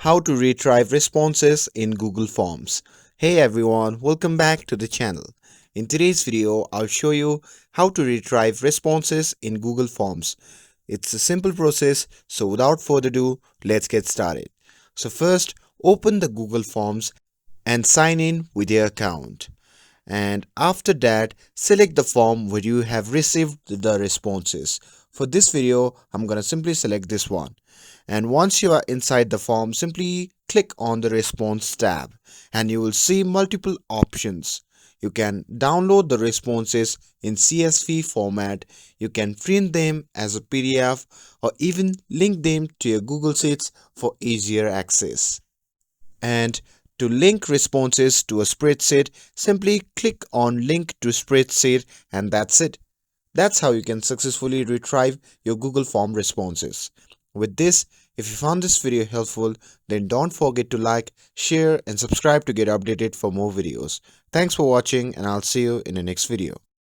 How to retrieve responses in Google Forms. Hey everyone, welcome back to the channel. In today's video, I'll show you how to retrieve responses in Google Forms. It's a simple process, so without further ado, let's get started. So first, open the Google Forms and sign in with your account. And after that, select the form where you have received the responses. For this video, I'm going to simply select this one. And once you are inside the form, simply click on the response tab and you will see multiple options. You can download the responses in CSV format, you can print them as a PDF, or even link them to your Google Sheets for easier access. And to link responses to a spreadsheet, simply click on link to spreadsheet and that's it. That's how you can successfully retrieve your Google Form responses. With this, if you found this video helpful, then don't forget to like, share and subscribe to get updated for more videos. Thanks for watching and I'll see you in the next video.